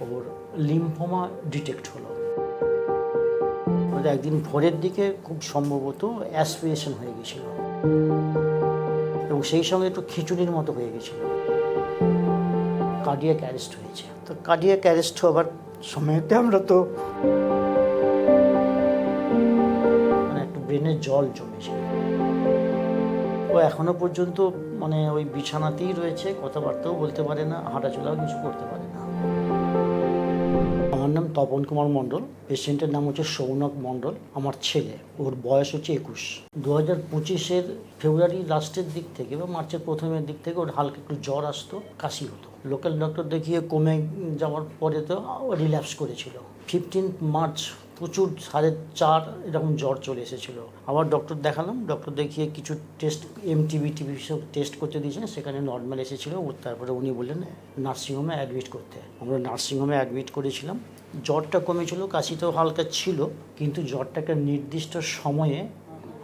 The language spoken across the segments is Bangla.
ওর লিম্ফোমা ডিটেক্ট হলো। একদিন ভোরের দিকে খুব সম্ভবত অ্যাসপিরেশন হয়ে গেছিল এবং সেই সঙ্গে একটু খিচুড়ির মতো হয়ে গেছিল। কার্ডিয়াক অ্যারেস্ট হয়েছে। তো কার্ডিয়াক অ্যারেস্ট হবার সময়তে আমরা তো একটু ব্রেনের জল জমেছিল। ও এখনো পর্যন্ত ওই বিছানাতেই রয়েছে, কথাবার্তাও বলতে পারে না, হাঁটাচলাও কিছু করতে পারে না। আমার নাম তপন কুমার মণ্ডল, পেশেন্টের নাম হচ্ছে সৌনক মণ্ডল, আমার ছেলে। ওর বয়স হচ্ছে 21। 2025-এর ফেব্রুয়ারি লাস্টের দিক থেকে বা মার্চের প্রথমের দিক থেকে ওর হালকা একটু জ্বর আসতো, কাশি হতো। লোকাল ডক্টর দেখিয়ে কমে যাওয়ার পরে তো রিল্যাপস করেছিল। 15 মার্চ প্রচুর 4.5 এরকম জ্বর চলে এসেছিল। আবার ডক্টর দেখালাম, ডক্টর দেখিয়ে কিছু টেস্ট টিভি সব টেস্ট করতে দিয়েছেন, সেখানে নর্মাল এসেছিলো। তারপরে উনি বললেন নার্সিংহোমে অ্যাডমিট করতে। আমরা নার্সিংহোমে অ্যাডমিট করেছিলাম। জ্বরটা কমেছিল, কাশিটাও হালকা ছিল, কিন্তু জ্বরটা একটা নির্দিষ্ট সময়ে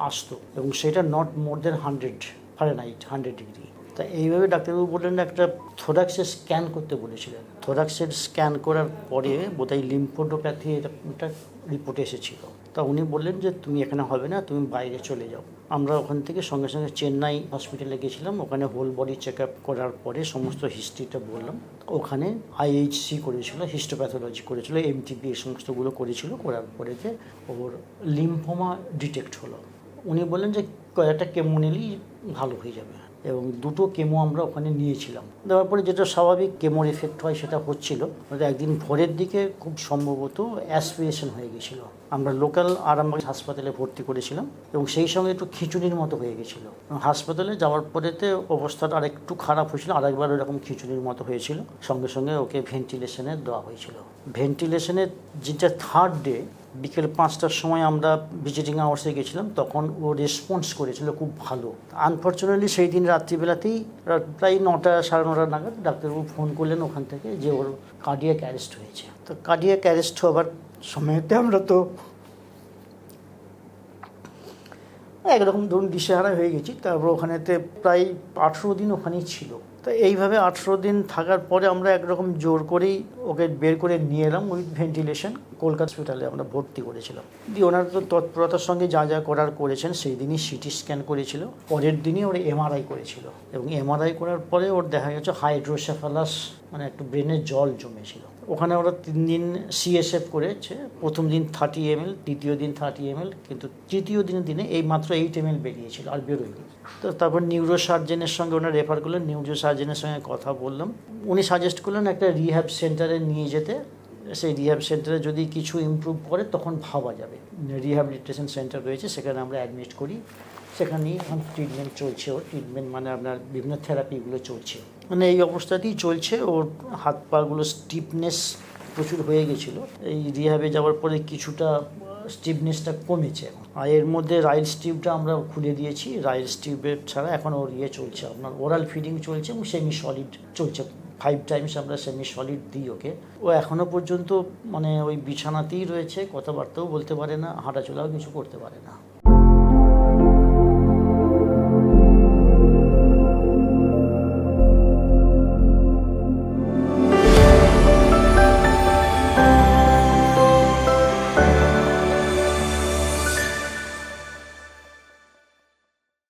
আসতো এবং সেটা not more than 100 Fahrenheit, 100 degree. তা এইভাবে ডাক্তারবাবু বললেন একটা থোরাক্সের স্ক্যান করতে বলেছিলেন। থোরাক্সের স্ক্যান করার পরে বোধহয় লিম্ফোডোপ্যাথি একটা রিপোর্ট এসেছিল। তা উনি বললেন যে তুমি এখানে হবে না, তুমি বাইরে চলে যাও। আমরা ওখান থেকে সঙ্গে সঙ্গে চেন্নাই হসপিটালে গেছিলাম। ওখানে হোল বডি চেক আপ করার পরে সমস্ত হিস্ট্রিটা বললাম। ওখানে IHC করেছিল, হিস্টোপ্যাথোলজি করেছিল, MTP এই সমস্তগুলো করেছিল। করার পরে যে ওর লিম্ফোমা ডিটেক্ট হলো। উনি বললেন যে কয়েকটা কেমো নিলেই ভালো হয়ে যাবে এবং 2টো কেমো আমরা ওখানে নিয়েছিলাম। দেওয়ার পরে যেটা স্বাভাবিক কেমোর এফেক্ট হয় সেটা হচ্ছিল। একদিন ভোরের দিকে খুব সম্ভবত অ্যাসপিরেশন হয়ে গেছিলো। আমরা লোকাল আরামবাগ হাসপাতালে ভর্তি করেছিলাম এবং সেই সঙ্গে একটু খিচুড়ির মতো হয়ে গেছিলো। হাসপাতালে যাওয়ার পরেতে অবস্থাটা আরেকটু খারাপ হয়েছিল, আরেকবার ওরকম খিচুড়ির মতো হয়েছিল। সঙ্গে সঙ্গে ওকে ভেন্টিলেশনে দেওয়া হয়েছিল। ভেন্টিলেশনের যেটা 3rd ডে বিকেল 5টার সময় আমরা ভিজিটিং আওয়ার্সে গেছিলাম, তখন ও রেসপন্স করেছিল খুব ভালো। আনফর্চুনেটলি সেই দিন রাত্রিবেলাতেই প্রায় 9টা সাড়ে 9টা নাগাদ ডাক্তারবাবু ফোন করলেন ওখান থেকে যে ওর কার্ডিয়াক অ্যারেস্ট হয়েছে। তো কার্ডিয়াক অ্যারেস্ট হবার সময়তে আমরা তো একরকম ধরুন দিশেহারা হয়ে গেছি। তারপর ওখানেতে প্রায় 18 দিন ওখানেই ছিল। তো এইভাবে 18 দিন থাকার পরে আমরা একরকম জোর করেই ওকে বের করে নিয়ে এলাম উইথ ভেন্টিলেশন। কলকাতা হসপিটালে আমরা ভর্তি করেছিলাম। দিয়ে ওনার তো তৎপরতার সঙ্গে যা যা করার করেছেন, সেই দিনই সিটি স্ক্যান করেছিল। পরের দিনই ওর MRI করেছিল এবং MRI করার পরে ওর দেখা গেছে হাইড্রোসেফালাস, একটু ব্রেনের জল জমেছিল। ওখানে ওরা 3 দিন CSF করেছে। প্রথম দিন 30 ml, দ্বিতীয় দিন 30 ml, কিন্তু তৃতীয় দিনে এই মাত্র 8 ml বেরিয়েছিল, আর বেরোয়নি। তো তারপর নিউরোসার্জেনের সঙ্গে ওনার রেফার করলেন। নিউরোসার্জেনের সঙ্গে কথা বললাম। উনি সাজেস্ট করলেন একটা রিহ্যাব সেন্টারে নিয়ে যেতে। সেই রিহ্যাব সেন্টারে যদি কিছু ইমপ্রুভ করে তখন ভাবা যাবে। রিহ্যাবিলিটেশন সেন্টার রয়েছে, সেখানে আমরা অ্যাডমিট করি। সেখানেই এখন ট্রিটমেন্ট চলছে। ওর ট্রিটমেন্ট আপনার বিভিন্ন থেরাপিগুলো চলছে। এই অবস্থাতেই চলছে। ওর হাত পাগুলো স্টিফনেস প্রচুর হয়ে গেছিলো। এই রিহ্যাবে যাওয়ার পরে কিছুটা স্টিফনেসটা কমেছে। আর এর মধ্যে রাইল স্টিভটা আমরা খুলে দিয়েছি। রাইল স্টিভের ছাড়া এখন ওর চলছে, আপনার ওরাল ফিডিং চলছে এবং সেমি সলিড চলছে। 5 টাইমস আমরা সেমি সলিড দিই ওকে। ও এখনও পর্যন্ত ওই বিছানাতেই রয়েছে, কথাবার্তাও বলতে পারে না, হাঁটাচলাও কিছু করতে পারে না।